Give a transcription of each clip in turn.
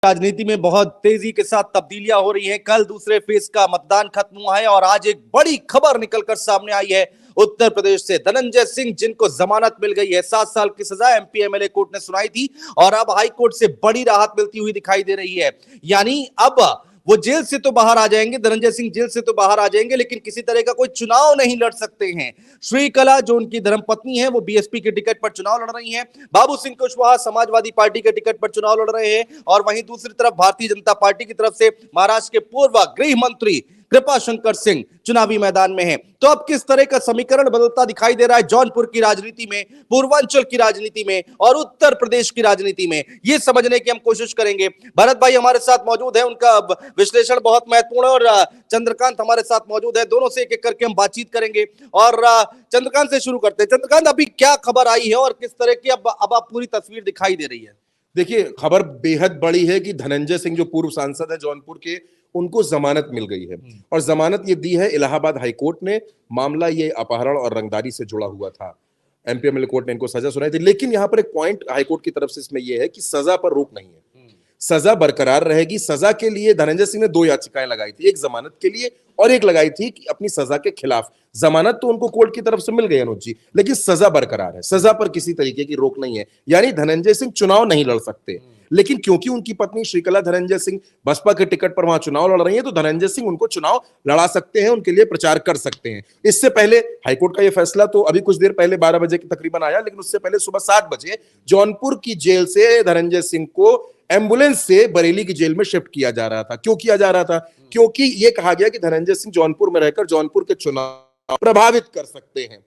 राजनीति में बहुत तेजी के साथ तब्दीलियां हो रही हैं। कल दूसरे फेज का मतदान खत्म हुआ है और आज एक बड़ी खबर निकलकर सामने आई है उत्तर प्रदेश से। धनंजय सिंह जिनको जमानत मिल गई है, 7 साल की सजा एमपी एमएलए कोर्ट ने सुनाई थी और अब हाई कोर्ट से बड़ी राहत मिलती हुई दिखाई दे रही है। यानी अब वो जेल से तो बाहर आ जाएंगे, धनंजय सिंह जेल से तो बाहर आ जाएंगे, लेकिन किसी तरह का कोई चुनाव नहीं लड़ सकते हैं। श्रीकला जो उनकी धर्मपत्नी है वो बीएसपी के टिकट पर चुनाव लड़ रही हैं। बाबू सिंह कुशवाहा समाजवादी पार्टी के टिकट पर चुनाव लड़ रहे हैं और वहीं दूसरी तरफ भारतीय जनता पार्टी की तरफ से महाराष्ट्र के पूर्व गृह मंत्री कृपाशंकर सिंह चुनावी मैदान में हैं। तो अब किस तरह का समीकरण बदलता दिखाई दे रहा है जौनपुर की राजनीति में, पूर्वांचल की राजनीति में और उत्तर प्रदेश की राजनीति में, ये समझने की हम कोशिश करेंगे। भरत भाई हमारे साथ मौजूद है, उनका विश्लेषण बहुत महत्वपूर्ण है और चंद्रकांत हमारे साथ मौजूद है। दोनों से एक एक करके हम बातचीत करेंगे और चंद्रकांत से शुरू करते हैं। चंद्रकांत, अभी क्या खबर आई है और किस तरह की अब आप पूरी तस्वीर दिखाई दे रही है? देखिए, खबर बेहद बड़ी है कि धनंजय सिंह जो पूर्व सांसद है जौनपुर के, उनको जमानत मिल गई है और जमानत ये दी है इलाहाबाद हाईकोर्ट ने। मामला ये अपहरण और रंगदारी से जुड़ा हुआ था। एमपीएमएल कोर्ट ने इनको सजा सुनाई थी, लेकिन यहाँ पर एक पॉइंट हाईकोर्ट की तरफ से इसमें यह है कि सजा पर रोक नहीं है, सजा बरकरार रहेगी। सजा के लिए धनंजय सिंह ने 2 याचिकाएं लगाई थी, एक जमानत के लिए और एक लगाई थी कि अपनी सजा के खिलाफ। जमानत तो उनको कोर्ट की तरफ से मिल गई अनुज जी, लेकिन सजा बरकरार है, सजा पर किसी तरीके की रोक नहीं है। यानी धनंजय सिंह चुनाव नहीं लड़ सकते, लेकिन क्योंकि उनकी पत्नी श्रीकला धनंजय सिंह बसपा के टिकट पर वहां चुनाव लड़ रही है, तो धनंजय सिंह उनको चुनाव लड़ा सकते हैं, उनके लिए प्रचार कर सकते हैं। इससे पहले हाईकोर्ट का यह फैसला तो अभी कुछ देर पहले 12 बजे के तकरीबन आया, लेकिन उससे पहले सुबह 7 बजे जौनपुर की जेल से धनंजय सिंह को एम्बुलेंस से बरेली की जेल में शिफ्ट किया जा रहा था। क्यों किया जा रहा था? क्योंकि यह कहा गया कि धनंजय सिंह जौनपुर में रहकर जौनपुर के चुनाव प्रभावित कर सकते हैं,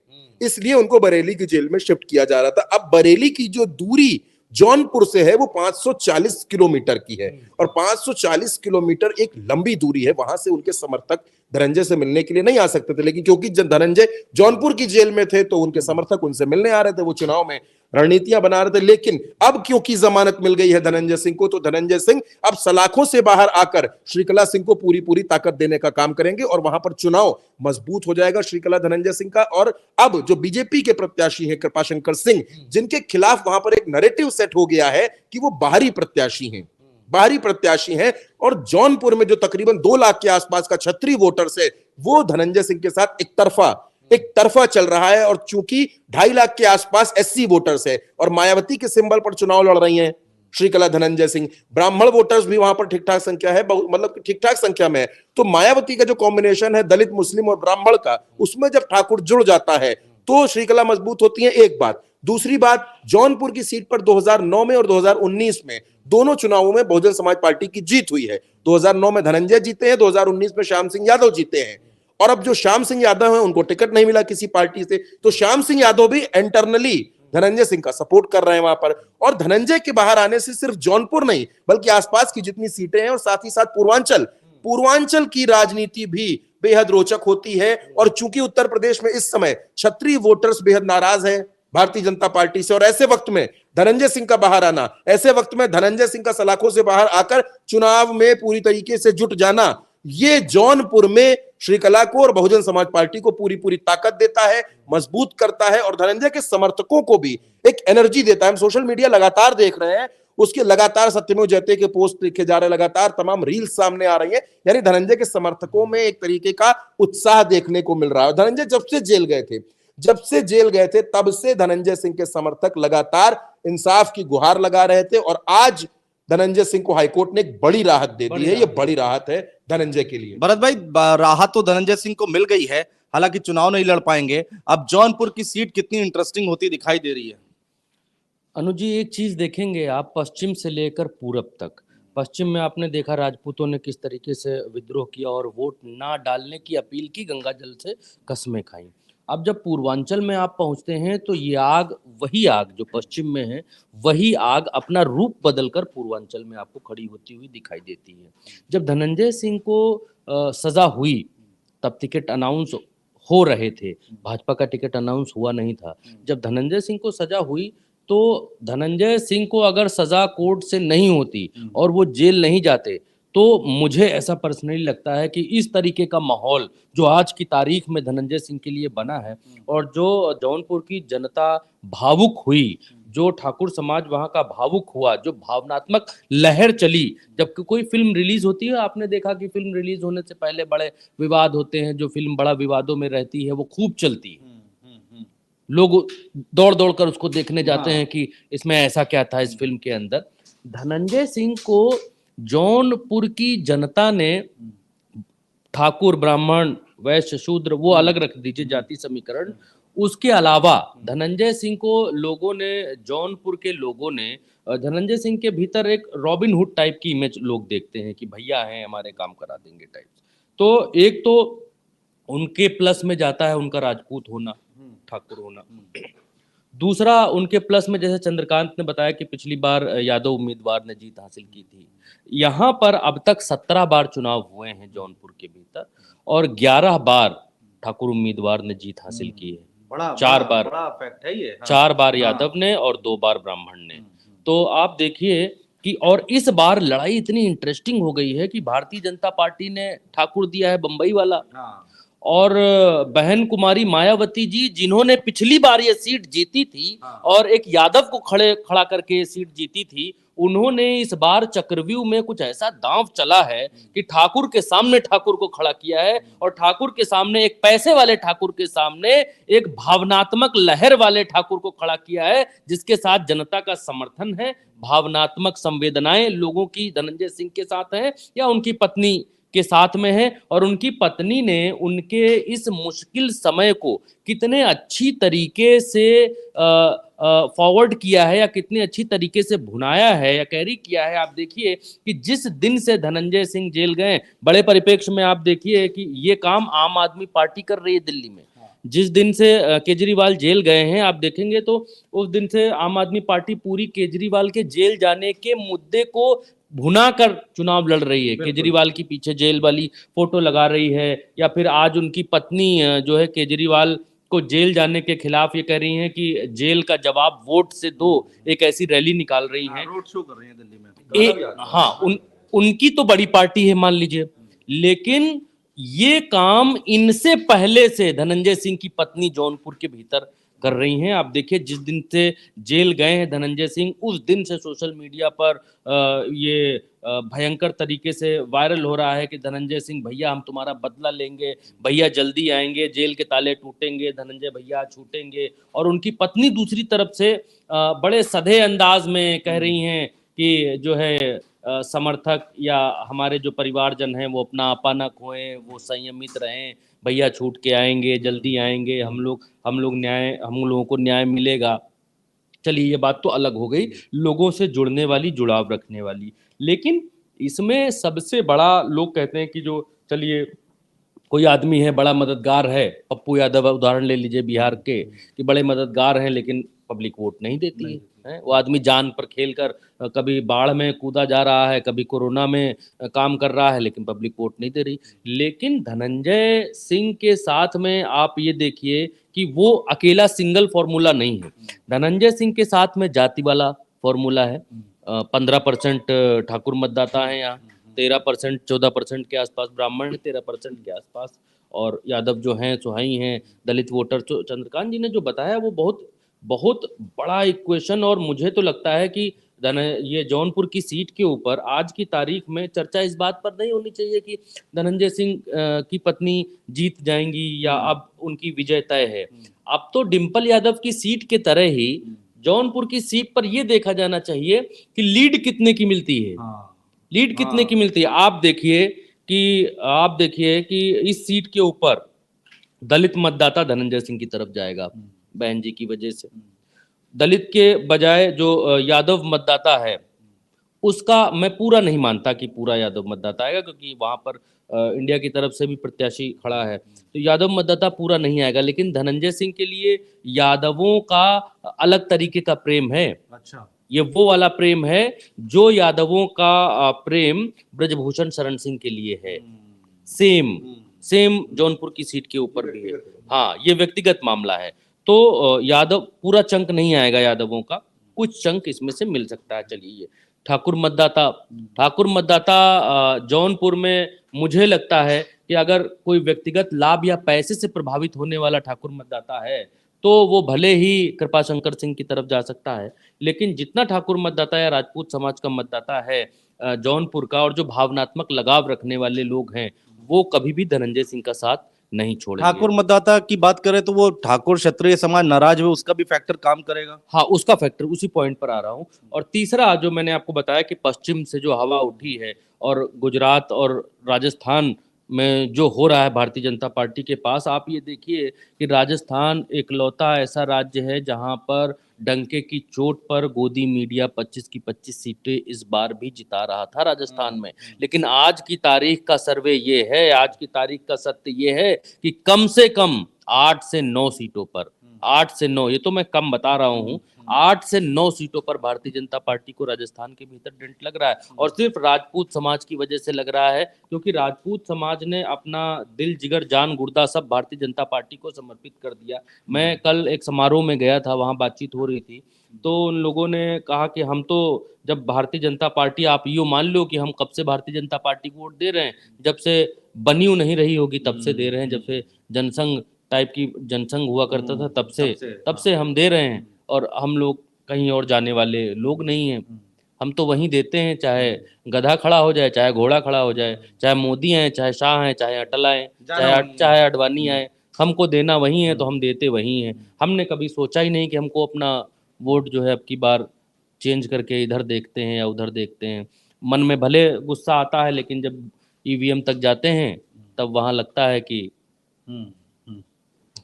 इसलिए उनको बरेली की जेल में शिफ्ट किया जा रहा था। अब बरेली की जो दूरी जौनपुर से है वो 540 किलोमीटर की है और 540 किलोमीटर एक लंबी दूरी है। वहां से उनके समर्थक धनंजय से मिलने के लिए नहीं आ सकते थे, लेकिन क्योंकि जब धनंजय जौनपुर की जेल में थे तो उनके समर्थक उनसे मिलने आ रहे थे, वो चुनाव में रणनीतियां बना रहे थे। लेकिन अब क्योंकि जमानत मिल गई है धनंजय सिंह को, तो धनंजय सिंह अब सलाखों से बाहर आकर श्रीकला सिंह को पूरी पूरी ताकत देने का काम करेंगे और वहां पर चुनाव मजबूत हो जाएगा श्रीकला धनंजय सिंह का। और अब जो बीजेपी के प्रत्याशी हैं कृपाशंकर सिंह, जिनके खिलाफ वहां पर एक नैरेटिव सेट हो गया है कि वो बाहरी प्रत्याशी हैं, बाहरी प्रत्याशी हैं, और जौनपुर में जो तकरीबन 2 लाख के आसपास का क्षत्रिय वोटर्स है वो धनंजय सिंह के साथ एक तरफा चल रहा है। और चूंकि 2.5 लाख के आसपास एससी वोटर्स है और मायावती के सिंबल पर चुनाव लड़ रही हैं श्रीकला धनंजय सिंह, ब्राह्मण वोटर्स भी वहां पर ठीक ठाक संख्या है, मतलब ठीक ठाक संख्या में है। तो मायावती का जो कॉम्बिनेशन है दलित मुस्लिम और ब्राह्मण का, उसमें जब ठाकुर जुड़ जाता है तो श्रीकला मजबूत होती है। एक बात। दूसरी बात, जौनपुर की सीट पर 2009 में और 2019 में दोनों चुनावों में बहुजन समाज पार्टी की जीत हुई है। 2009 में धनंजय जीते हैं, 2019 में श्याम सिंह यादव जीते हैं। और अब जो श्याम सिंह यादव हैं उनको टिकट नहीं मिला किसी पार्टी से, तो श्याम सिंह यादव भी इंटरनली धनंजय सिंह का सपोर्ट कर रहे हैं वहां पर। और धनंजय के बाहर आने से सिर्फ जौनपुर नहीं बल्कि आसपास की जितनी सीटें हैं और साथ ही साथ पूर्वांचल की राजनीति भी बेहद रोचक होती है। और चूंकि उत्तर प्रदेश में इस समय क्षत्रिय वोटर्स बेहद नाराज हैं भारतीय जनता पार्टी से, और ऐसे वक्त में धनंजय सिंह का बाहर आना, ऐसे वक्त में धनंजय सिंह का सलाखों से बाहर आकर चुनाव में पूरी तरीके से जुट जाना, ये जौनपुर में श्रीकला को और बहुजन समाज पार्टी को पूरी पूरी ताकत देता है, मजबूत करता है और धनंजय के समर्थकों को भी एक एनर्जी देता है। हम सोशल मीडिया लगातार देख रहे हैं, उसके लगातार सत्यमेव जयते के पोस्ट लिखे जा रहे हैं, लगातार तमाम रील्स सामने आ रही है। यानी धनंजय के समर्थकों में एक तरीके का उत्साह देखने को मिल रहा है। धनंजय जब से जेल गए थे तब से धनंजय सिंह के समर्थक लगातार इंसाफ की गुहार लगा रहे थे और आज धनंजय सिंह को हाईकोर्ट ने एक बड़ी राहत दे दी है। ये बड़ी राहत है धनंजय के लिए। भरत भाई, राहत तो धनंजय सिंह को मिल गई है, हालांकि चुनाव नहीं लड़ पाएंगे। अब जौनपुर की सीट कितनी इंटरेस्टिंग होती दिखाई दे रही है? अनुज जी, एक चीज देखेंगे आप, पश्चिम से लेकर पूरब तक, पश्चिम में आपने देखा राजपूतों ने किस तरीके से विद्रोह किया और वोट ना डालने की अपील की, गंगा जल से कस्में खाई। अब जब पूर्वांचल में आप पहुंचते हैं तो ये आग, वही आग जो पश्चिम में है, वही आग अपना रूप बदलकर पूर्वांचल में आपको खड़ी होती हुई दिखाई देती है। जब धनंजय सिंह को सजा हुई तब टिकट अनाउंस हो रहे थे, भाजपा का टिकट अनाउंस हुआ नहीं था। जब धनंजय सिंह को सजा हुई तो धनंजय सिंह को अगर सजा कोर्ट से नहीं होती और वो जेल नहीं जाते, तो मुझे ऐसा पर्सनली लगता है कि इस तरीके का माहौल जो आज की तारीख में धनंजय सिंह के लिए बना है और जो जौनपुर की जनता भावुक हुई, जो ठाकुर समाज वहां का भावुक हुआ, जो भावनात्मक लहर चली, जबकि कोई फिल्म रिलीज होती है, आपने देखा कि फिल्म रिलीज होने से पहले बड़े विवाद होते हैं, जो फिल्म बड़ा विवादों में रहती है वो खूब चलती है, लोग दौड़ दौड़ कर उसको देखने जाते हैं कि इसमें ऐसा क्या था इस फिल्म के अंदर। धनंजय सिंह को जौनपुर की जनता ने, ठाकुर ब्राह्मण वैश्य शूद्र वो अलग रख दीजिए जाति समीकरण, उसके अलावा धनंजय सिंह को लोगों ने, जौनपुर के लोगों ने धनंजय सिंह के भीतर एक रॉबिन हुड टाइप की इमेज लोग देखते हैं कि भैया हैं हमारे काम करा देंगे टाइप। तो एक तो उनके प्लस में जाता है उनका राजपूत होना, ठाकुर होना। दूसरा उनके प्लस में, जैसे चंद्रकांत ने बताया कि पिछली बार यादव उम्मीदवार ने जीत हासिल की थी, यहाँ पर अब तक 17 बार चुनाव हुए हैं जौनपुर के भीतर और 11 बार ठाकुर उम्मीदवार ने जीत हासिल की है। बड़ा 4 बार, बड़ा फैक्ट है ये। 4 बार यादव ने और 2 बार ब्राह्मण ने। तो आप देखिए कि, और इस बार लड़ाई इतनी इंटरेस्टिंग हो गई है कि भारतीय जनता पार्टी ने ठाकुर दिया है बंबई वाला, और बहन कुमारी मायावती जी जिन्होंने पिछली बार ये सीट जीती थी और एक यादव को खड़ा करके ये सीट जीती थी, उन्होंने इस बार चक्रव्यूह में कुछ ऐसा दांव चला है कि ठाकुर के सामने ठाकुर को खड़ा किया है, और ठाकुर के सामने, एक पैसे वाले ठाकुर के सामने एक भावनात्मक लहर वाले ठाकुर को खड़ा किया है, जिसके साथ जनता का समर्थन है, भावनात्मक संवेदनाएं लोगों की धनंजय सिंह के साथ है या उनकी पत्नी के साथ में है। और उनकी पत्नी ने उनके इस मुश्किल समय को कितने अच्छी तरीके से फॉरवर्ड किया है या कितने अच्छी तरीके से भुनाया है या कैरी किया है। आप देखिए कि जिस दिन से धनंजय सिंह जेल गए, बड़े परिप्रेक्ष्य में आप देखिए कि ये काम आम आदमी पार्टी कर रही है दिल्ली में। जिस दिन से केजरीवाल जेल गए हैं, आप देखेंगे तो उस दिन से आम आदमी पार्टी पूरी केजरीवाल के जेल जाने के मुद्दे को भुना कर चुनाव लड़ रही है। केजरीवाल की पीछे जेल वाली फोटो लगा रही है, या फिर आज उनकी पत्नी जो है केजरीवाल को जेल जाने के खिलाफ ये कह रही हैं कि जेल का जवाब वोट से दो, एक ऐसी रैली निकाल रही हैं, रोड शो कर रही है दिल्ली में। हाँ, उनकी तो बड़ी पार्टी है मान लीजिए, लेकिन ये काम इनसे पहले से धनंजय सिंह की पत्नी जौनपुर के भीतर कर रही हैं। आप देखिए जिस दिन से जेल गए हैं धनंजय सिंह, उस दिन से सोशल मीडिया पर ये भयंकर तरीके से वायरल हो रहा है कि धनंजय सिंह भैया हम तुम्हारा बदला लेंगे, भैया जल्दी आएंगे, जेल के ताले टूटेंगे, धनंजय भैया छूटेंगे। और उनकी पत्नी दूसरी तरफ से बड़े सधे अंदाज में कह रही हैं कि जो है समर्थक या हमारे जो परिवारजन हैं वो अपना आपा न खोएं, वो संयमित रहें, भैया छूट के आएंगे, जल्दी आएंगे, हम लोगों को न्याय मिलेगा। चलिए ये बात तो अलग हो गई, लोगों से जुड़ने वाली, जुड़ाव रखने वाली। लेकिन इसमें सबसे बड़ा, लोग कहते हैं कि जो, चलिए कोई आदमी है बड़ा मददगार है, पप्पू यादव उदाहरण ले लीजिए बिहार के, कि बड़े मददगार हैं लेकिन पब्लिक वोट नहीं देती है। वो आदमी जान पर खेलकर कभी बाढ़ में कूदा जा रहा है, कभी कोरोना में काम कर रहा है, लेकिन पब्लिक वोट नहीं दे रही। लेकिन धनंजय सिंह के साथ में आप ये देखिए कि वो अकेला सिंगल फॉर्मूला नहीं है। धनंजय सिंह के साथ में जाति वाला फॉर्मूला है। 15% ठाकुर मतदाता है यहाँ, 13%, 14% के आसपास ब्राह्मण है, 13% के आसपास, और यादव जो हैं सुहाई हैं, दलित वोटर। तो चंद्रकांत जी ने जो बताया वो बहुत बहुत बड़ा इक्वेशन, और मुझे तो लगता है कि ये जौनपुर की सीट के ऊपर आज की तारीख में चर्चा इस बात पर नहीं होनी चाहिए कि धनंजय सिंह की पत्नी जीत जाएंगी या अब उनकी विजय तय है। अब तो डिंपल यादव की सीट के तरह ही जौनपुर की सीट पर यह देखा जाना चाहिए कि लीड कितने की मिलती है, लीड कितने की मिलती है। आप देखिए कि इस सीट के ऊपर दलित मतदाता धनंजय सिंह की तरफ जाएगा बहन जी की वजह से। दलित के बजाय जो यादव मतदाता है उसका मैं पूरा नहीं मानता कि पूरा यादव मतदाता आएगा, क्योंकि वहां पर इंडिया की तरफ से भी प्रत्याशी खड़ा है, तो यादव मतदाता पूरा नहीं आएगा। लेकिन धनंजय सिंह के लिए यादवों का अलग तरीके का प्रेम है। अच्छा, ये वो वाला प्रेम है जो यादवों का प्रेम ब्रजभूषण शरण सिंह के लिए है। सेम जौनपुर की सीट के ऊपर भी है। हाँ, ये व्यक्तिगत मामला है। तो यादव पूरा चंक नहीं आएगा यादवों का, कुछ चंक इसमें से मिल सकता है। चलिए ये ठाकुर मतदाता जौनपुर में मुझे लगता है कि अगर कोई व्यक्तिगत लाभ या पैसे से प्रभावित होने वाला ठाकुर मतदाता है तो वो भले ही कृपाशंकर सिंह की तरफ जा सकता है, लेकिन जितना ठाकुर मतदाता या राजपूत समाज का मतदाता है जौनपुर का, और जो भावनात्मक लगाव रखने वाले लोग हैं, वो कभी भी धनंजय सिंह का साथ नहीं छोड़ेंगे। ठाकुर मतदाता की बात करें तो वो ठाकुर क्षत्रिय समाज नाराज हुए, उसका भी फैक्टर काम करेगा। हाँ, उसका फैक्टर, उसी पॉइंट पर आ रहा हूँ। और तीसरा जो मैंने आपको बताया कि पश्चिम से जो हवा उठी है और गुजरात और राजस्थान में जो हो रहा है भारतीय जनता पार्टी के पास, आप ये देखिए कि राजस्थान एकलौता ऐसा राज्य है जहां पर डंके की चोट पर गोदी मीडिया 25 की 25 सीटें इस बार भी जिता रहा था राजस्थान में। लेकिन आज की तारीख का सर्वे ये है, आज की तारीख का सत्य ये है कि कम से कम 8 से 9 सीटों पर, 8 से 9, ये तो मैं कम बता रहा हूँ, 8 से 9 सीटों पर भारतीय जनता पार्टी को राजस्थान के भीतर डेंट लग रहा है। और सिर्फ राजपूत समाज की वजह से लग रहा है, क्योंकि राजपूत समाज ने अपना दिल जिगर जान गुर्दा सब भारतीय जनता पार्टी को समर्पित कर दिया। मैं कल एक समारोह में गया था, वहां बातचीत हो रही थी, तो उन लोगों ने कहा कि हम तो जब भारतीय जनता पार्टी, आप यूँ मान लो कि हम कब से भारतीय जनता पार्टी को वोट दे रहे हैं, जब से बनी नहीं रही होगी तब से दे रहे हैं, जब से जनसंघ टाइप की जनसंघ हुआ करता था तब से हम दे रहे हैं, और हम लोग कहीं और जाने वाले लोग नहीं हैं। हम तो वहीं देते हैं, चाहे गधा खड़ा हो जाए, चाहे घोड़ा खड़ा हो जाए, चाहे मोदी आए, चाहे शाह आए, चाहे अटल आए, चाहे अडवाणी आए, हमको देना वही है तो हम देते वही हैं। हमने कभी सोचा ही नहीं कि हमको अपना वोट जो है अब की बार चेंज करके इधर देखते हैं या उधर देखते हैं। मन में भले गुस्सा आता है, लेकिन जब ईवीएम तक जाते हैं तब वहां लगता है कि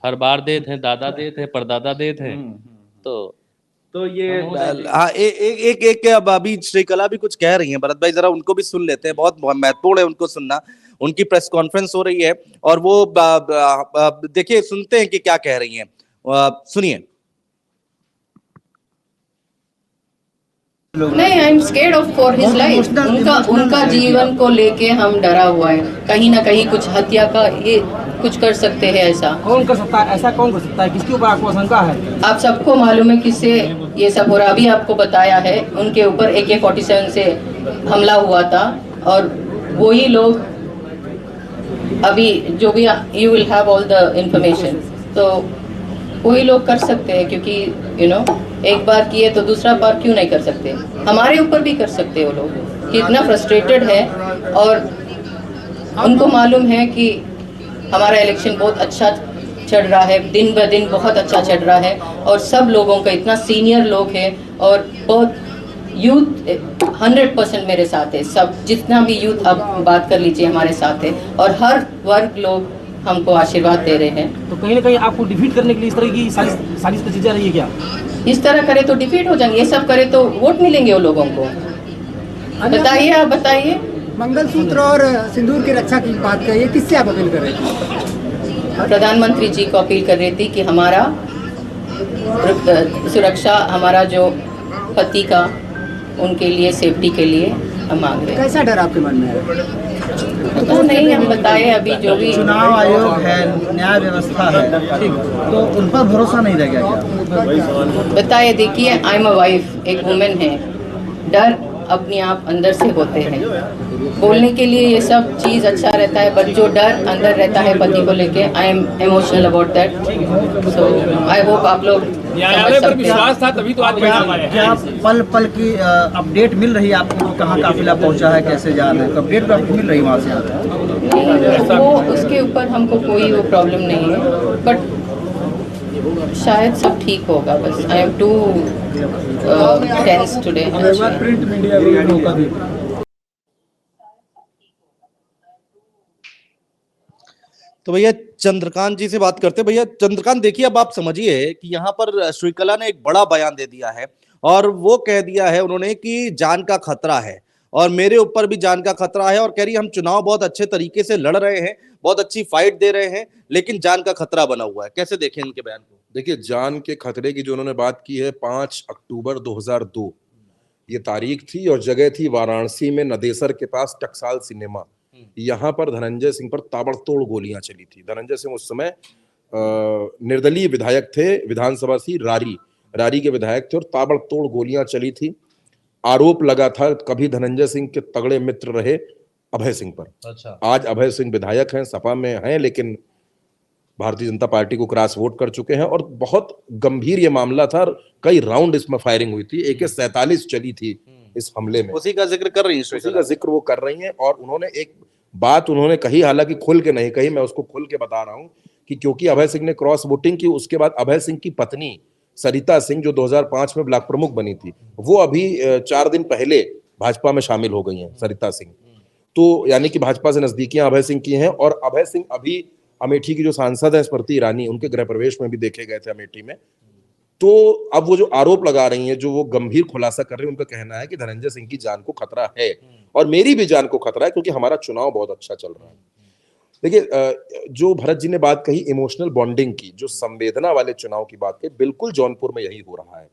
हर बार देत हैं, दादा देत हैं, परदादा देत हैं। तो ये हाँ, एक अब अभी श्रीकला भी कुछ कह रही हैं, भरत भाई जरा उनको भी सुन लेते हैं, बहुत महत्वपूर्ण है उनको सुनना। उनकी प्रेस कॉन्फ्रेंस हो रही है और वो देखिए सुनते हैं कि क्या कह रही हैं, सुनिए। नहीं, I am scared of for his life. उनका जीवन को लेके हम डरा हुआ है, कहीं ना कहीं कुछ हत्या का ये कुछ कर सकते हैं। ऐसा कौन कर सकता है? ऐसा कौन कर सकता है? किसके ऊपर आपको आशंका है? आप सबको मालूम है किससे ये सब हो रहा। अभी आपको बताया है उनके ऊपर AK-47 से हमला हुआ था, और वही लोग अभी जो भी, you will have all the information, तो वही लोग कर सकते हैं, क्योंकि एक बार किए तो दूसरा बार क्यों नहीं कर सकते। हमारे ऊपर भी कर सकते वो लोग, कितना फ्रस्ट्रेटेड है, और उनको मालूम है कि हमारा इलेक्शन बहुत अच्छा चल रहा है, दिन ब दिन बहुत अच्छा चल रहा है, और सब लोगों का इतना सीनियर लोग हैं, और बहुत यूथ 100% मेरे साथ है। सब जितना भी यूथ अब बात कर लीजिए हमारे साथ है, और हर वर्ग लोग हमको आशीर्वाद दे रहे हैं। तो कहीं ना कहीं आपको डिफीट करने के लिए इस तरह की साजिश की चीजें रही है क्या? इस तरह करे तो डिफीट हो जाएंगे, ये सब करे तो वोट मिलेंगे वो लोगों को। बताइए, आप बताइए। मंगलसूत्र और सिंदूर की रक्षा की बात करिए, किससे आप अपील कर रहे थे? प्रधानमंत्री जी को अपील कर रही थी कि हमारा सुरक्षा, हमारा जो पति का, उनके लिए सेफ्टी के लिए हम मांग रहे हैं। कैसा डर आपके मन में है? पता नहीं, हम बताए अभी जो भी। चुनाव आयोग है, न्याय व्यवस्था है, ठीक, तो उन पर भरोसा नहीं रह गया क्या? बताए, देखिए, आई एम अ वाइफ, एक वुमेन है, डर अपने आप अंदर से होते हैं। बोलने के लिए ये सब चीज़ अच्छा रहता है, बट जो डर अंदर रहता है पति को लेके, I am emotional about that. So I hope आप लोग न्यायालय पर विश्वास था तभी तो आज क्या पल पल की अपडेट मिल रही है आपको? कहाँ काफिला पहुंचा है, कैसे जा रहे हैं? अपडेट तो आपको मिल रही है वहाँ से? वो उसके ऊपर हमको कोई वो प्रॉब्लम नहीं है, बट शायद सब ठीक होगा। बस I am too tense today. Print media भी मौका दी। तो भैया चंद्रकांत जी से बात करते हैं। भैया चंद्रकांत, देखिए अब आप समझिए कि यहाँ पर श्रीकला ने एक बड़ा बयान दे दिया है, और वो कह दिया है उन्होंने कि जान का खतरा है, और मेरे ऊपर भी जान का खतरा है, और कह रही हम चुनाव बहुत अच्छे तरीके से लड़ रहे हैं, बहुत अच्छी फाइट दे रहे हैं, लेकिन जान का खतरा बना हुआ है। कैसे देखें इनके बयान को? देखिए, जान के खतरे की जो उन्होंने बात की है, 5 अक्टूबर 2002 ये तारीख थी, और जगह थी वाराणसी में नदेसर के पास टकसाल सिनेमा। यहाँ पर धनंजय सिंह पर ताबड़तोड़ गोलियां चली थी। धनंजय सिंह उस समय निर्दलीय विधायक थे, विधानसभा से रारी के विधायक थे, और ताबड़तोड़ गोलियां चली थी। आरोप लगा था, कभी धनंजय सिंह के तगड़े मित्र रहे अभय सिंह पर। अच्छा। आज अभय सिंह विधायक हैं, सपा में हैं, लेकिन भारतीय जनता पार्टी को क्रॉस वोट कर चुके हैं और बहुत गंभीर ये मामला था। कई राउंड इसमें फायरिंग हुई थी, AK-47 चली थी इस हमले में। उसी का जिक्र कर रही है उसी श्रीकला। का जिक्र वो कर रही हैं और उन्होंने एक बात उन्होंने कही, हालांकि खुल के नहीं कही, मैं उसको खुल के बता रहा हूं कि क्योंकि अभय सिंह ने क्रॉस वोटिंग की, उसके बाद अभय सिंह की पत्नी सरिता सिंह जो 2005 में ब्लॉक प्रमुख बनी थी, वो अभी 4 दिन पहले भाजपा में शामिल हो गई हैं, सरिता सिंह। तो यानी कि भाजपा से नजदीकियां अभय सिंह की हैं और अभय सिंह अभी अमेठी की जो सांसद है स्मृति ईरानी, उनके गृह प्रवेश में भी देखे गए थे अमेठी में। तो अब वो जो आरोप लगा रही हैं, जो वो गंभीर खुलासा कर रहे हैं, उनका कहना है कि धनंजय सिंह की जान को खतरा है और मेरी भी जान को खतरा है, क्योंकि हमारा चुनाव बहुत अच्छा चल रहा है। देखिए, जो भरत जी ने बात कही इमोशनल बॉन्डिंग की, जो संवेदना वाले चुनाव की बात कही, बिल्कुल जौनपुर में यही हो रहा है।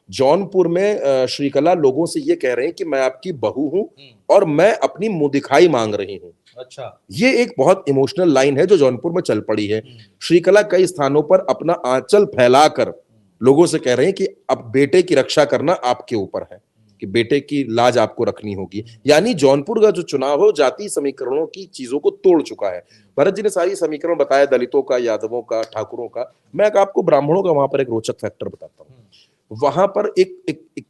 जौनपुर में श्रीकला लोगों से ये कह रहे हैं कि मैं आपकी बहू हूं और मैं अपनी मुंह दिखाई मांग रही हूं। अच्छा, ये एक बहुत इमोशनल लाइन है जो जौनपुर में चल पड़ी है। श्रीकला कई स्थानों पर अपना आंचल फैलाकर लोगों से कह रहे हैं कि अब बेटे की रक्षा करना आपके ऊपर है, कि बेटे की लाज आपको रखनी होगी। यानी जौनपुर का जो चुनाव है जाति समीकरणों की चीजों को तोड़ चुका है। भरत जी ने सारी समीकरण बताया, दलितों का, यादवों का, ठाकुरों का। मैं आपको ब्राह्मणों का वहां पर एक रोचक फैक्टर बताता हूँ। वहां पर एक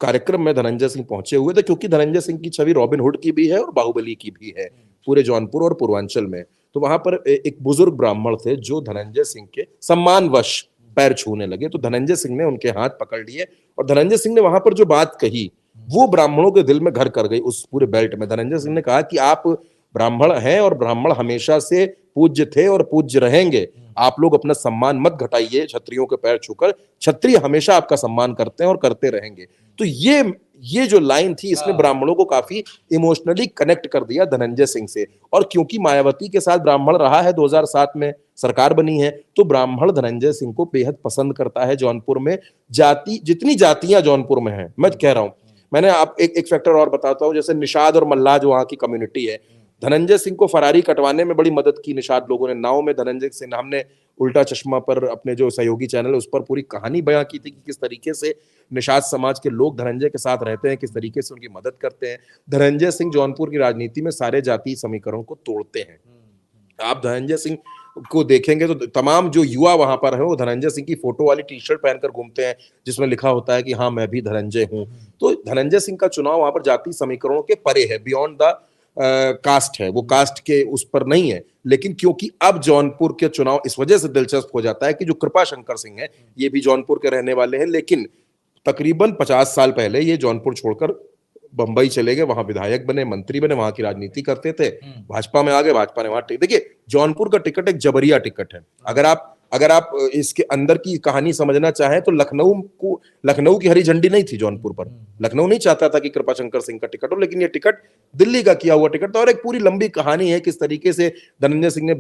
कार्यक्रम में धनंजय सिंह पहुंचे हुए थे, क्योंकि धनंजय सिंह की छवि रॉबिन हुड की भी है और बाहुबली की भी है पूरे जौनपुर और पूर्वांचल में। तो वहां पर एक बुजुर्ग ब्राह्मण थे जो धनंजय सिंह के सम्मानवश पैर छूने लगे, तो धनंजय सिंह ने उनके हाथ पकड़ लिए और धनंजय सिंह ने वहां पर जो बात कही वो ब्राह्मणों के दिल में घर कर गई। उस पूरे बेल्ट में धनंजय सिंह ने कहा कि आप ब्राह्मण हैं और ब्राह्मण हमेशा से पूज्य थे और पूज्य रहेंगे। आप लोग अपना सम्मान मत घटाइए क्षत्रियों के पैर छूकर, क्षत्रिय हमेशा आपका सम्मान करते हैं और करते रहेंगे। तो ये जो लाइन थी, इसने ब्राह्मणों को काफी इमोशनली कनेक्ट कर दिया धनंजय सिंह से। और क्योंकि मायावती के साथ ब्राह्मण रहा है, 2007 में सरकार बनी है, तो ब्राह्मण धनंजय सिंह को बेहद पसंद करता है जौनपुर में। जितनी जातियां जौनपुर में हैं, मैं कह रहा हूं, मैंने आप एक फैक्टर और बताता हूं, जैसे निषाद और मल्लाह जो वहां की कम्युनिटी है, धनंजय सिंह को फरारी कटवाने में बड़ी मदद की निषाद लोगों ने। नाव में धनंजय सिंह, हमने उल्टा चश्मा पर अपने जो सहयोगी चैनल है उस पर पूरी कहानी बयां की थी कि किस तरीके से निषाद समाज के लोग धनंजय के साथ रहते हैं, किस तरीके से उनकी मदद करते हैं। धनंजय सिंह जौनपुर की राजनीति में सारे जातीय समीकरणों को तोड़ते हैं। आप धनंजय सिंह को देखेंगे तो तमाम जो युवा वहां पर है वो धनंजय सिंह की फोटो वाली टी-शर्ट पहनकर घूमते हैं, जिसमें लिखा होता है कि हाँ मैं भी धनंजय हूं। तो धनंजय सिंह का चुनाव वहां पर जातीय समीकरणों के परे है, बियॉन्ड द कास्ट है, वो कास्ट के उस पर नहीं है। लेकिन क्योंकि अब जौनपुर के चुनाव इस वजह से दिलचस्प हो जाता है कि जो कृपा शंकर सिंह है, ये भी जौनपुर के रहने वाले हैं, लेकिन तकरीबन 50 साल पहले ये जौनपुर छोड़कर बंबई चले गए, वहां विधायक बने, मंत्री बने, वहां की राजनीति करते थे, भाजपा में आ गए, भाजपा ने वहां देखिए जौनपुर का टिकट एक जबरिया टिकट है। अगर आप इसके अंदर की कहानी समझना चाहें तो लखनऊ की हरी झंडी नहीं थी जौनपुर पर। लखनऊ नहीं चाहता था कि कृपाशंकर सिंह का टिकट हो, लेकिन ये टिकट दिल्ली का किया हुआ टिकट था। और एक पूरी लंबी कहानी है किस तरीके से धनंजय सिंह ने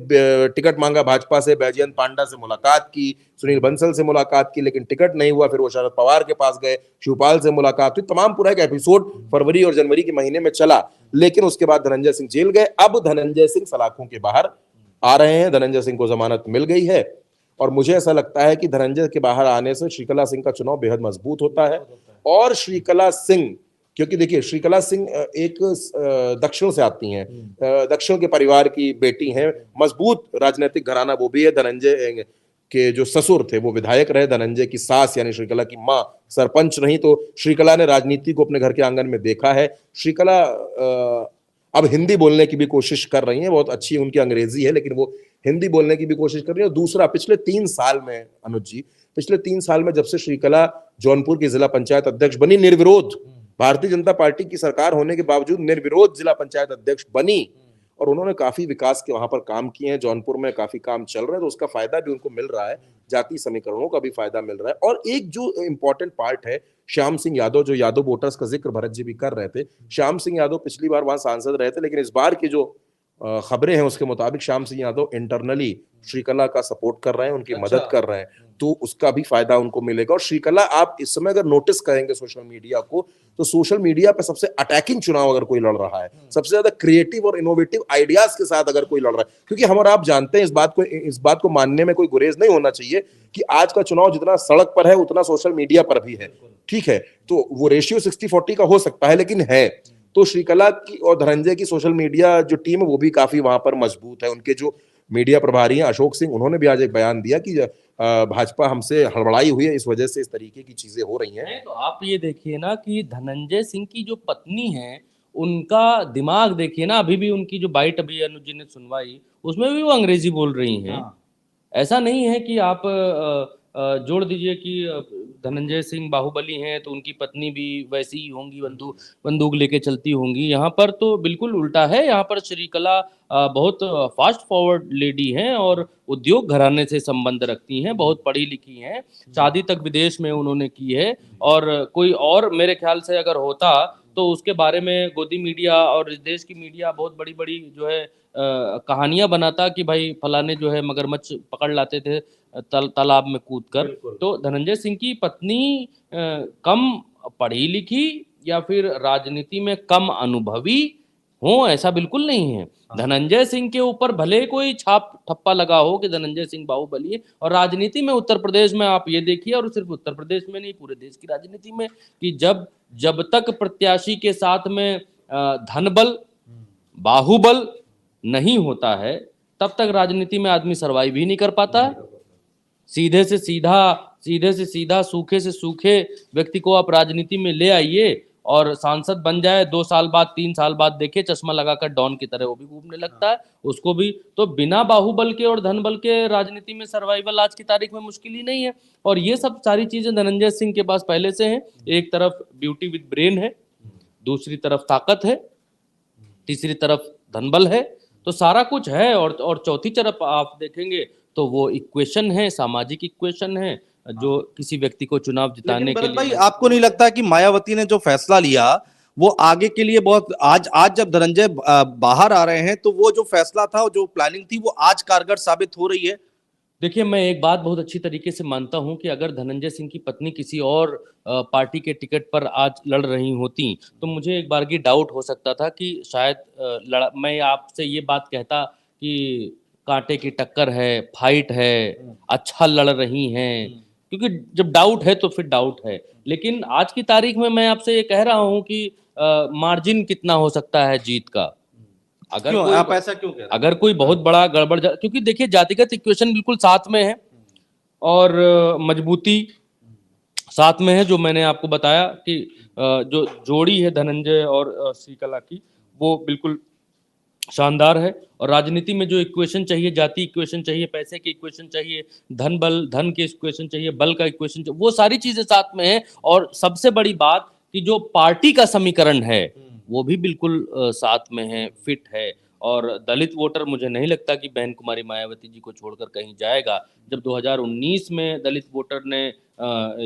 टिकट मांगा भाजपा से, बैजयंत पांडा से मुलाकात की, सुनील बंसल से मुलाकात की, लेकिन टिकट नहीं हुआ। फिर वो शरद पवार के पास गए, शिवपाल से मुलाकात हुई, तमाम पूरा एक एपिसोड फरवरी और जनवरी के महीने में चला। लेकिन उसके बाद धनंजय सिंह जेल गए। अब धनंजय सिंह सलाखों के बाहर आ रहे हैं, धनंजय सिंह को जमानत मिल गई है और मुझे ऐसा लगता है कि धनंजय के बाहर आने से श्रीकला सिंह का चुनाव बेहद मजबूत होता है। और श्रीकला सिंह, क्योंकि देखिए श्रीकला सिंह एक दक्षिण से आती हैं, दक्षिण के परिवार की बेटी हैं, मजबूत राजनीतिक घराना वो भी है। धनंजय के जो ससुर थे वो विधायक रहे, धनंजय की सास यानी श्रीकला की माँ सरपंच रही। तो श्रीकला ने राजनीति को अपने घर के आंगन में देखा है। श्रीकला अब हिंदी बोलने की भी कोशिश कर रही हैं, बहुत अच्छी उनकी अंग्रेजी है, लेकिन वो हिंदी बोलने की भी कोशिश कर रही है। और दूसरा, पिछले 3 साल में अनुज जी, पिछले 3 साल में जब से श्रीकला जौनपुर की जिला पंचायत अध्यक्ष बनी, निर्विरोध, भारतीय जनता पार्टी की सरकार होने के बावजूद निर्विरोध जिला पंचायत अध्यक्ष बनी और उन्होंने काफी विकास के वहां पर काम किए हैं। जौनपुर में काफी काम चल रहा है, तो उसका फायदा भी उनको मिल रहा है, जातीय समीकरणों का भी फायदा मिल रहा है। और एक जो इंपॉर्टेंट पार्ट है, श्याम सिंह यादव, जो यादव वोटर्स का जिक्र भरत जी भी कर रहे थे, श्याम सिंह यादव पिछली बार वहां सांसद रहे थे, लेकिन इस बार की जो खबरें हैं उसके मुताबिक श्याम सिंह यादव इंटरनली श्रीकला का सपोर्ट कर रहे हैं, उनकी मदद कर रहे हैं, तो उसका भी फायदा उनको मिलेगा। और श्रीकला, आप इस समय अगर नोटिस करेंगे सोशल मीडिया को, तो सोशल मीडिया पे सबसे अटैकिंग चुनाव अगर कोई लड़ रहा है, सबसे ज्यादा क्रिएटिव और इनोवेटिव आइडियाज के साथ अगर कोई लड़ रहा है, क्योंकि हम और आप जानते हैं, इस बात को मानने में कोई गुरेज नहीं होना चाहिए कि आज का चुनाव जितना सड़क पर है उतना सोशल मीडिया पर भी है। ठीक है, तो वो रेशियो 60-40 का हो सकता है, लेकिन है। तो श्रीकला की और धनंजय की सोशल मीडिया जो टीम है वो भी काफी वहां पर मजबूत है। उनके जो मीडिया प्रभारी हैं अशोक सिंह, उन्होंने भी आज एक बयान दिया कि भाजपा हमसे हड़बड़ाई हुई है, इस वजह से इस तरीके की चीजें हो रही हैं। नहीं, तो आप ये देखिए ना कि धनंजय सिंह की जो पत्नी है उनका दिमाग देखिए ना, अभी भी उनकी जो बाइट अभी अनुज जी ने सुनवाई उसमें भी वो अंग्रेजी बोल रही हैं। ऐसा नहीं है कि आप जोड़ दीजिए कि धनंजय सिंह बाहुबली हैं तो उनकी पत्नी भी वैसी ही होंगी, बंदूक लेके चलती होंगी। यहाँ पर तो बिल्कुल उल्टा है। यहाँ पर श्रीकला बहुत फास्ट फॉरवर्ड लेडी हैं और उद्योग घराने से संबंध रखती हैं, बहुत पढ़ी लिखी हैं, शादी तक विदेश में उन्होंने की है। और कोई और मेरे ख्याल से अगर होता तो उसके बारे में गोदी मीडिया और इस देश की मीडिया बहुत बड़ी बड़ी जो है कहानियां बनाता कि भाई फलाने जो है मगरमच्छ पकड़ लाते थे तालाब में कूद कर। तो धनंजय सिंह की पत्नी कम पढ़ी लिखी या फिर राजनीति में कम अनुभवी हो, ऐसा बिल्कुल नहीं है। धनंजय सिंह के ऊपर भले कोई छाप ठप्पा लगा हो कि धनंजय सिंह बाहुबली है, और राजनीति में उत्तर प्रदेश में आप ये देखिए, और सिर्फ उत्तर प्रदेश में नहीं पूरे देश की राजनीति में, कि जब तक प्रत्याशी के साथ में धनबल बाहुबल नहीं होता है तब तक राजनीति में आदमी सर्वाइव ही नहीं कर पाता है। सीधे से सीधा सूखे से सूखे व्यक्ति को आप राजनीति में ले आइए और सांसद बन जाए, 2 साल बाद 3 साल बाद देखिए चश्मा लगाकर डॉन की तरह वो भी घूमने लगता है, उसको भी। तो बिना बाहुबल के और धनबल के राजनीति में सर्वाइवल आज की तारीख में मुश्किल ही नहीं है। और ये सब सारी चीजें धनंजय सिंह के पास पहले से हैं। एक तरफ ब्यूटी विद ब्रेन है, दूसरी तरफ ताकत है, तीसरी तरफ धनबल है, तो सारा कुछ है। और चौथी तरफ आप देखेंगे तो वो इक्वेशन है, सामाजिक इक्वेशन है, जो किसी व्यक्ति को चुनाव जिताने के लिए। भाई आपको नहीं लगता कि मायावती ने जो फैसला लिया वो आगे के लिए बहुत, आज जब धनंजय बाहर आ रहे हैं तो वो जो फैसला था, जो प्लानिंग थी, वो आज कारगर साबित हो रही है? देखिए, मैं एक बात बहुत अच्छी तरीके से मानता हूं कि अगर धनंजय सिंह की पत्नी किसी और पार्टी के टिकट पर आज लड़ रही होती तो मुझे एक बार की डाउट हो सकता था कि शायद मैं आपसे ये बात कहता कि कांटे की टक्कर है, फाइट है, अच्छा लड़ रही हैं, क्योंकि जब डाउट है तो फिर डाउट है। लेकिन आज की तारीख में मैं आपसे ये कह रहा हूं कि मार्जिन कितना हो सकता है जीत का। अगर आप ऐसा क्यों कह रहे हैं? अगर कोई बहुत बड़ा गड़बड़ क्योंकि देखिए जातिगत इक्वेशन बिल्कुल साथ में है और मजबूती साथ में है, जो मैंने आपको बताया कि जो जोड़ी है धनंजय और श्रीकला की वो बिल्कुल शानदार है। और राजनीति में जो इक्वेशन चाहिए, जाति इक्वेशन चाहिए, पैसे की इक्वेशन चाहिए, धन के इक्वेशन चाहिए, बल का इक्वेशन चाहिए, वो सारी चीजें साथ में है। और सबसे बड़ी बात कि जो पार्टी का समीकरण है वो भी बिल्कुल साथ में है, फिट है। और दलित वोटर मुझे नहीं लगता कि बहन कुमारी मायावती जी को छोड़कर कहीं जाएगा। जब 2019 में दलित वोटर ने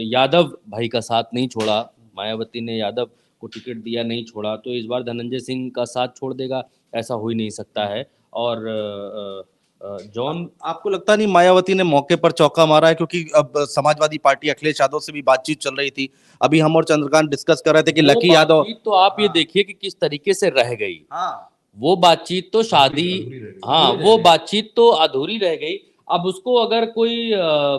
यादव भाई का साथ नहीं छोड़ा, मायावती ने यादव को टिकट दिया नहीं छोड़ा, तो इस बार धनंजय सिंह का साथ छोड़ देगा, ऐसा हो ही नहीं सकता है। और जॉन, आपको लगता नहीं मायावती ने मौके पर चौका मारा है? क्योंकि अब समाजवादी पार्टी अखिलेश यादव से भी बातचीत चल रही थी, अभी हम और चंद्रकांत डिस्कस कर रहे थे कि लकी यादव, तो आप ये देखिए कि किस तरीके से रह गई। वो बातचीत तो वो बातचीत तो अधूरी रह गई। अब उसको अगर कोई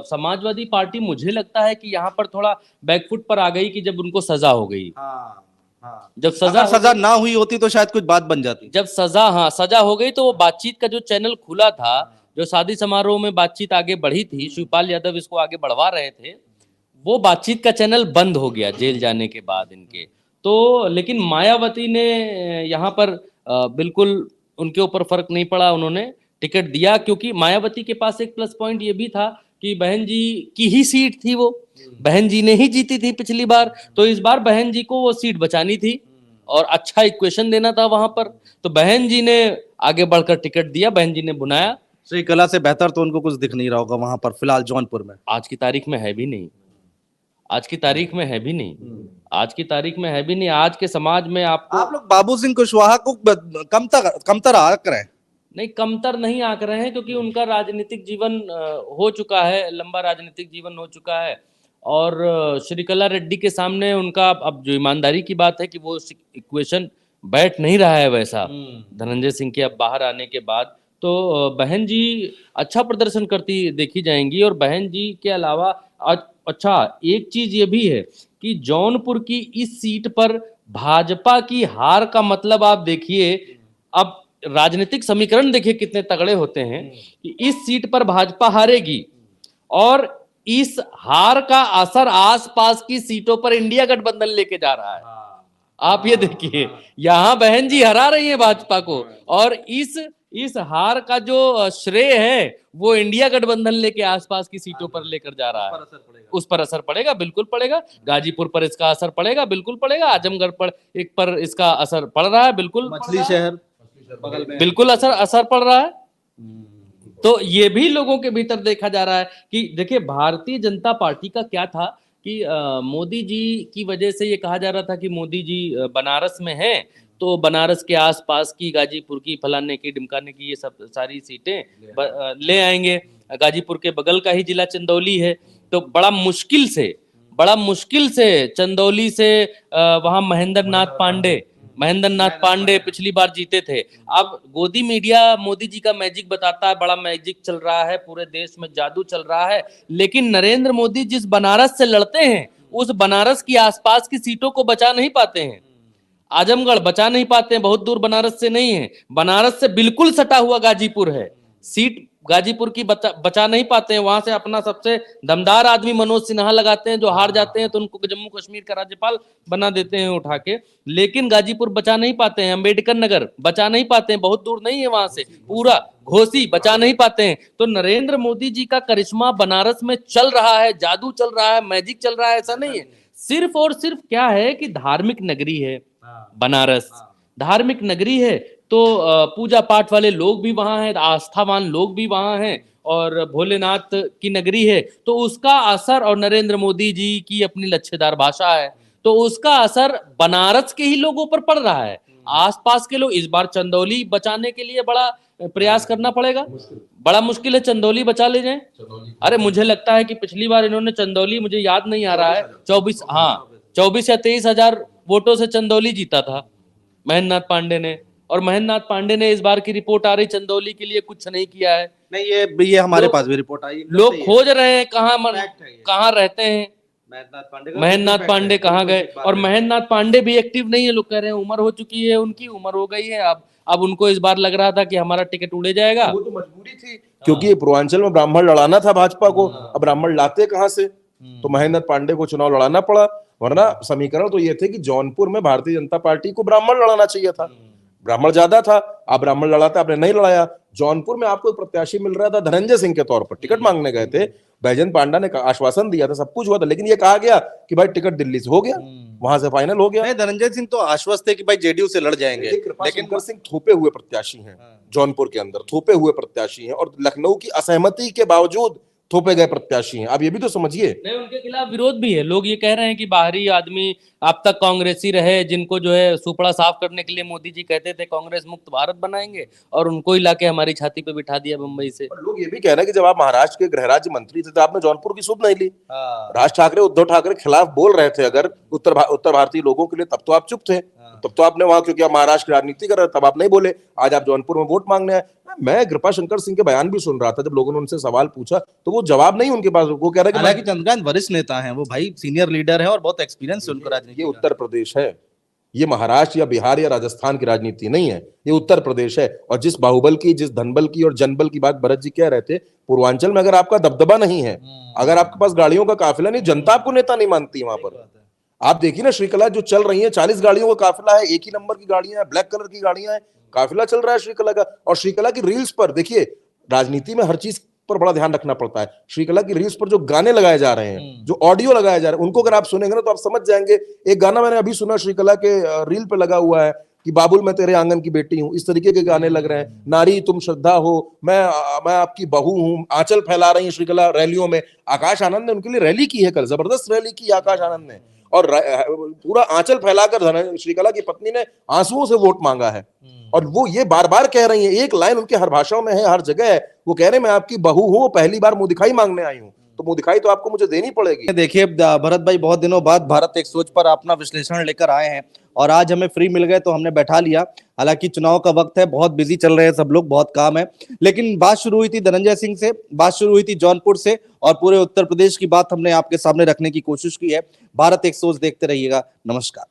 समाजवादी पार्टी, मुझे लगता है कि यहाँ पर थोड़ा बैकफुट पर आ गई कि जब उनको सजा हो गई। जब सजा ना हुई होती तो शायद कुछ बात बन जाती। जब सजा हो गई तो वो बातचीत का जो चैनल खुला था, जो शादी समारोह में बातचीत आगे बढ़ी थी, शिवपाल यादव इसको आगे बढ़वा रहे थे, वो बातचीत का चैनल बंद हो गया जेल जाने के बाद इनके। तो लेकिन मायावती ने यहाँ पर बिल्कुल उनके ऊपर फर्क नहीं पड़ा, उन्होंने टिकट दिया, क्योंकि मायावती के पास एक प्लस पॉइंट ये भी था कि बहन जी की ही सीट थी, वो बहन जी ने ही जीती थी पिछली बार, तो इस बार बहन जी को वो सीट बचानी थी और अच्छा इक्वेशन देना था वहां पर। तो बहन जी ने आगे बढ़कर टिकट दिया, बहन जी ने बुनाया। श्रीकला से बेहतर तो उनको कुछ दिख नहीं रहा होगा वहां पर फिलहाल जौनपुर में। आज की तारीख में है भी नहीं, आज की तारीख में है भी नहीं, आज की तारीख में है भी नहीं। आज के समाज में आप लोग बाबू सिंह कुशवाहा को कमतर आंक रहे हैं? नहीं, कमतर नहीं आंक रहे हैं, क्योंकि उनका राजनीतिक जीवन हो चुका है, लंबा राजनीतिक जीवन हो चुका है। और श्रीकला रेड्डी के सामने उनका अब जो ईमानदारी की बात है कि वो इक्वेशन बैठ नहीं रहा है वैसा धनंजय सिंह के अब बाहर आने के बाद। तो बहन जी अच्छा प्रदर्शन करती देखी जाएंगी। और बहन जी के अलावा अच्छा एक चीज ये भी है कि जौनपुर की इस सीट पर भाजपा की हार का मतलब आप देखिए, अब राजनीतिक समीकरण देखिए कितने तगड़े होते हैं कि इस सीट पर भाजपा हारेगी और इस हार का असर आसपास की सीटों पर इंडिया गठबंधन लेके जा रहा है। आप ये देखिए, यहां बहन जी हरा रही है भाजपा को और इस हार का जो श्रेय है वो इंडिया गठबंधन लेके आसपास की सीटों पर लेकर जा रहा है। उस पर असर पड़ेगा, बिल्कुल पड़ेगा। गाजीपुर पर इसका असर पड़ेगा, बिल्कुल पड़ेगा। आजमगढ़ पर इसका असर पड़ रहा है, बिल्कुल। मछली शहर बगल में, बिल्कुल असर पड़ रहा है। तो ये भी लोगों के भीतर देखा जा रहा है कि देखिए भारतीय जनता पार्टी का क्या था कि मोदी जी की वजह से ये कहा जा रहा था कि मोदी जी बनारस में हैं तो बनारस के आसपास की, गाजीपुर की, फलाने की, ढिमकाने की, ये सब सारी सीटें ले आएंगे। गाजीपुर के बगल का ही जिला चंदौली है, तो बड़ा मुश्किल से चंदौली से वहां महेंद्र नाथ पांडे पिछली बार जीते थे। अब गोदी मीडिया मोदी जी का मैजिक बताता है, बड़ा मैजिक चल रहा है, पूरे देश में जादू चल रहा है, लेकिन नरेंद्र मोदी जिस बनारस से लड़ते हैं उस बनारस की आसपास की सीटों को बचा नहीं पाते हैं। आजमगढ़ बचा नहीं पाते हैं, बहुत दूर बनारस से नहीं है। बनारस से बिल्कुल सटा हुआ गाजीपुर है, सीट गाजीपुर की बचा नहीं पाते हैं। वहां से अपना सबसे दमदार आदमी मनोज सिन्हा लगाते हैं, जो हार जाते हैं तो उनको जम्मू कश्मीर का राज्यपाल बना देते हैं उठा के, लेकिन गाजीपुर बचा नहीं पाते हैं। अंबेडकर नगर बचा नहीं पाते हैं, बहुत दूर नहीं है वहां से। पूरा घोसी बचा नहीं पाते हैं। तो नरेंद्र मोदी जी का करिश्मा बनारस में चल रहा है, जादू चल रहा है, मैजिक चल रहा है, ऐसा नहीं है। सिर्फ और सिर्फ क्या है कि धार्मिक नगरी है बनारस, धार्मिक नगरी है, तो पूजा पाठ वाले लोग भी वहां हैं, आस्थावान लोग भी वहां हैं, और भोलेनाथ की नगरी है, तो उसका असर, और नरेंद्र मोदी जी की अपनी लच्छेदार भाषा है, तो उसका असर बनारस के ही लोगों पर पड़ रहा है। आसपास के लोग, इस बार चंदौली बचाने के लिए बड़ा प्रयास करना पड़ेगा, बड़ा मुश्किल है चंदौली बचा ले जाए। अरे मुझे लगता है कि पिछली बार इन्होंने चंदौली, मुझे याद नहीं आ रहा है, 24 या 23 हजार वोटों से चंदौली जीता था महेंद्र नाथ पांडे ने, और महेंद्र नाथ पांडे ने इस बार की रिपोर्ट आ रही चंदौली के लिए कुछ नहीं किया है। नहीं, ये हमारे पास भी रिपोर्ट आई, लोग खोज रहे हैं कहाँ रहते हैं महेंद्र नाथ पांडे, कहाँ गए। और महेंद्र नाथ पांडे भी एक्टिव नहीं है, लोग कह रहे हैं उम्र हो चुकी है, उनकी उम्र हो गई है। अब उनको इस बार लग रहा था कि हमारा टिकट उड़े जाएगा। वो तो मजबूरी थी, क्योंकि पूर्वांचल में ब्राह्मण लड़ाना था भाजपा को। अब ब्राह्मण लाते कहां से, तो महेंद्र नाथ पांडे को चुनाव लड़ाना पड़ा। वरना समीकरण तो ये थे कि जौनपुर में भारतीय जनता पार्टी को ब्राह्मण लड़ाना चाहिए था, ब्राह्मण ज्यादा था, आप ब्राह्मण लड़ाते, आपने नहीं लड़ाया। जौनपुर में आपको एक प्रत्याशी मिल रहा था धनंजय सिंह के तौर पर, टिकट मांगने गए थे, बैजयंत पांडा ने आश्वासन दिया था, सब कुछ हुआ था, लेकिन ये कहा गया कि भाई टिकट दिल्ली से हो गया, वहां से फाइनल हो गया। धनंजय सिंह तो आश्वस्त थे कि भाई जेडीयू से लड़ जाएंगे, लेकिन सिंह थोपे हुए प्रत्याशी हैं, जौनपुर के अंदर थोपे हुए प्रत्याशी हैं, और लखनऊ की असहमति के बावजूद थोपे गए प्रत्याशी हैं। आप ये भी तो समझिए। नहीं, उनके खिलाफ विरोध भी है। लोग ये कह रहे हैं कि बाहरी आदमी अब तक कांग्रेसी रहे, जिनको जो है सुपड़ा साफ करने के लिए मोदी जी कहते थे कांग्रेस मुक्त भारत बनाएंगे, और उनको ही लाके हमारी छाती पे बिठा दिया मुंबई से। लोग ये भी कह रहे हैं कि जब आप महाराष्ट्र के गृह राज्य मंत्री थे तो आपने जौनपुर की सुध नहीं ली। राज ठाकरे, उद्धव ठाकरे खिलाफ बोल रहे थे अगर उत्तर भारतीय लोगों के लिए, तब तो आप चुप थे, तब तो आपने वहां, क्योंकि आप महाराष्ट्र की राजनीति कर रहे थे, तब आप नहीं बोले। आज आप जौनपुर में वोट मांगने आए। मैं कृपा शंकर सिंह के बयान भी सुन रहा था, जब लोगों ने उनसे सवाल पूछा तो वो जवाब नहीं उनके पास, वो कह रहे हैं हालांकि चंद्रकांत वरिष्ठ नेता हैं, वो भाई सीनियर लीडर है और बहुत एक्सपीरियंस है उनको राजनीति। ये उत्तर प्रदेश है, ये महाराष्ट्र या बिहार या राजस्थान की राजनीति नहीं है, ये उत्तर प्रदेश है। और जिस बाहुबल की, जिस धनबल की और जनबल की बात भरत जी कह रहे थे, पूर्वांचल में अगर आपका दबदबा नहीं है, अगर आपके पास गाड़ियों का काफिला नहीं, जनता आपको नेता नहीं मानती वहां पर। आप देखिए ना, श्रीकला जो चल रही है, 40 गाड़ियों का काफिला है, एक ही नंबर की गाड़ियां हैं, ब्लैक कलर की गाड़ियां हैं, काफिला चल रहा है श्रीकला का। और श्रीकला की रील्स पर देखिए, राजनीति में हर चीज पर बड़ा ध्यान रखना पड़ता है। श्रीकला की रील्स पर जो गाने लगाए जा रहे हैं, जो ऑडियो लगाए जा रहे हैं, उनको अगर आप सुनेंगे ना तो आप समझ जाएंगे। एक गाना मैंने अभी सुना, श्रीकला के रील पे लगा हुआ है कि बाबुल मैं तेरे आंगन की बेटी हूं, इस तरीके के गाने लग रहे हैं। नारी तुम श्रद्धा हो, मैं आपकी बहू हूं, आंचल फैला रही है श्रीकला रैलियों में। आकाश आनंद ने उनके लिए रैली की है, कल जबरदस्त रैली की आकाश आनंद ने, और पूरा आंचल फैलाकर श्रीकला की पत्नी ने आंसुओं से वोट मांगा है। और वो ये बार बार कह रही है, एक लाइन उनके हर भाषाओं में है, हर जगह है, वो कह रहे हैं मैं आपकी बहू हूं, पहली बार मुंह दिखाई मांगने आई हूं, तो मुंह दिखाई तो आपको मुझे देनी पड़ेगी। देखिए भरत भाई, बहुत दिनों बाद भारत एक सोच पर अपना विश्लेषण लेकर आए हैं, और आज हमें फ्री मिल गए तो हमने बैठा लिया। हालांकि चुनाव का वक्त है, बहुत बिजी चल रहे हैं सब लोग, बहुत काम है, लेकिन बात शुरू हुई थी धनंजय सिंह से, बात शुरू हुई थी जौनपुर से, और पूरे उत्तर प्रदेश की बात हमने आपके सामने रखने की कोशिश की है। भारत एक सोच देखते रहिएगा। नमस्कार।